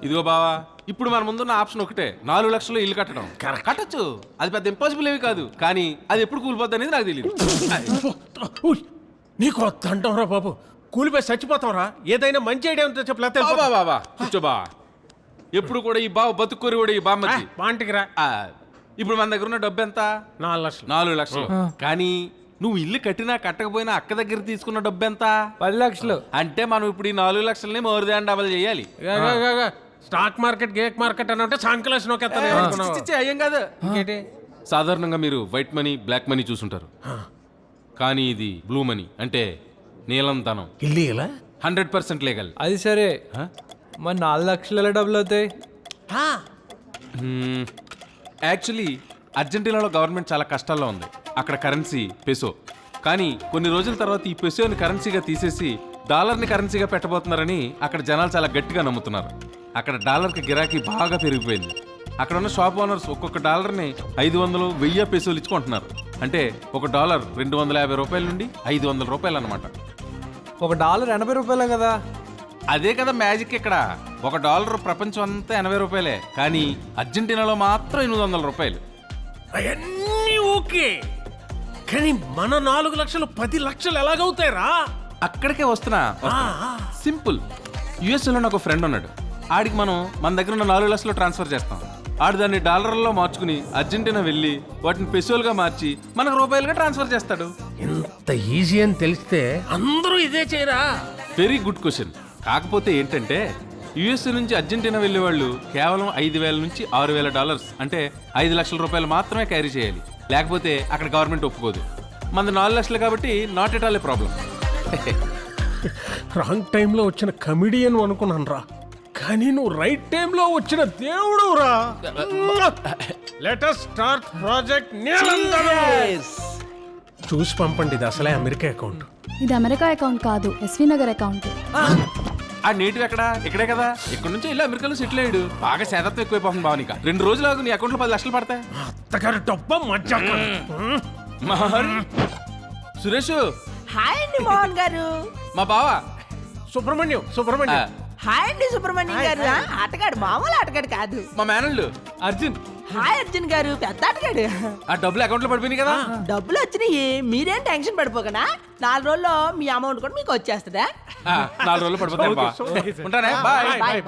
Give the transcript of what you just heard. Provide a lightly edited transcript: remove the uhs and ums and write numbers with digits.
ఇదిగో బావా, ఇప్పుడు మన ముందున్న ఆప్షన్ ఒకటే, 4 లక్షలు ఇల్లు కట్టడం. కట్టచ్చు, అది పెద్ద ఇంపాసిబుల్ ఏమి కాదు, కానీ అది ఎప్పుడు కూలిపోద్ది అనేది నాకు తెలియదు. నీకు వద్దంటావురా బాబు, కూలిపోయి చచ్చిపోతావురా. ఏదైనా మంచి ఐడియా ఉంటే చెప్పలేతే బాబా కూర్చో బావా. ఎప్పుడు కూడా ఈ బావ బతుక్కోరి కూడా ఈ బామ్మకి. బాంటికి రా. ఇప్పుడు మన దగ్గర ఉన్న డబ్బు ఎంత? 4 లక్షలు. 4 లక్షలు. కానీ నువ్వు ఇల్లు కట్టినా కట్టకపోయినా అక్క దగ్గర తీసుకున్న డబ్బు ఎంత? 10 లక్షలు. అంటే మనం ఇప్పుడు ఈ 4 లక్షల్ని మోర్ దాన్ డబల్ చేయాలి. స్టాక్ మార్కెట్ గేక్ మార్కెట్ అని అంటే సాంకలేషన్ అయ్యం కాదు. సాధారణంగా మీరు వైట్ మనీ బ్లాక్ మనీ చూసుంటారు, కానీ ఇది బ్లూ మనీ, అంటే నీలం ధనం. ఇల్లు ఇలా 100% లీగల్. అది సరే, మరి 4 లక్షల డబ్బులు అవుతాయి. యాక్చువల్లీ అర్జెంటీనాలో గవర్నమెంట్ చాలా కష్టాల్లో ఉంది. అక్కడ కరెన్సీ పెసో. కానీ కొన్ని రోజుల తర్వాత ఈ పెసోని కరెన్సీగా తీసేసి డాలర్ని కరెన్సీగా పెట్టబోతున్నారని అక్కడ జనాలు చాలా గట్టిగా నమ్ముతున్నారు. అక్కడ డాలర్కి గిరాకీ బాగా పెరిగిపోయింది. అక్కడ ఉన్న షాప్ ఓనర్స్ ఒక్కొక్క డాలర్ని 500, 1000 పెసోలు ఇచ్చుకుంటున్నారు. అంటే ఒక డాలర్ 250 రూపాయల నుండి 500 రూపాయలు అనమాట. ఒక డాలర్ 80 రూపాయలే కదా. అదే కదా మ్యాజిక్. ఇక్కడ ఒక డాలర్ ప్రపంచం అంతా 80 రూపాయలే, కానీ అర్జెంటీనాలో మాత్రం 800 రూపాయలు. అవన్నీ ఓకే, కానీ మన 4 లక్షలు 10 లక్షలు ఎలాగవుతాయిరా? అక్కడికే వస్తున్నా. సింపుల్. యుఎస్లో నాకు ఫ్రెండ్ ఉన్నాడు. ఆడికి మనం మన దగ్గర ఉన్న 4 లక్షలు ట్రాన్స్ఫర్ చేస్తాం. ఆడు దాన్ని డాలర్లలో మార్చుకుని అర్జెంటీనా వెళ్ళి వాటిని పెసోలుగా మార్చి మనకు రూపాయలుగా ట్రాన్స్ఫర్ చేస్తాడు. ఇంత ఈజీ అని తెలిస్తే అందరూ ఇదే చేయరా? Very good question. కాకపోతే ఏంటంటే యుఎస్ నుంచి అర్జెంటీనా వెళ్ళే వాళ్ళు కేవలం 5,000 నుంచి 6,000 డాలర్స్, అంటే 5 లక్షల రూపాయలు మాత్రమే క్యారీ చేయాలి. లేకపోతే అక్కడ గవర్నమెంట్ ఒప్పుకోదు. మనది 4 లక్షలు కాబట్టి not at all A problem. Wrong టైంలో వచ్చిన కమిడియన్ అనుకున్నాను రా, కానీ నువ్వు రైట్ టైంలో వచ్చిన దేవుడు రా. లెట్ us స్టార్ట్ ప్రాజెక్ట్ నీలందరం. చూసి పంపండి, ఇది అసలే అమెరికా అకౌంట్. ఇది అమెరికా అకౌంట్ కాదు, ఎస్వి నగర్ అకౌంట్. ఆ నేటివ్ ఎక్కడా? ఇక్కడే కదా. ఇక్కడ నుంచి వెళ్ళి అమెరికాలో సెటిల్ అయ్యాడు. బాగా శాతత్వం ఎక్కువైపోతుంది భావనిక. 2 రోజులు నీ అకౌంట్లో 10 లక్షలు పడతాయి. అత్తగారు డబ్బా మధ్య. సురేష్. హాయ్ అండి మోహన్ గారు. మా బావా సుబ్రహ్మణ్యం. హాయ్ అండి సుబ్రహ్మణ్యం గారు. ఆటగాడు, మామూలు ఆటగాడు కాదు. మా మేనల్లు అర్జున్. హాయ్ అర్జున్ గారు, పెద్ద ఆటగాడు. ఆ డబ్బులు అకౌంట్ లో పడిపోయినాయి కదా. డబ్బులు వచ్చినాయి, మీరేం టెన్షన్ పడిపోకనా. 4 రోజుల్లో మీ అమౌంట్ కూడా మీకు వచ్చేస్తుందా? 4 రోజులు పడిపోతాయి. ఉంటానే, బాయ్.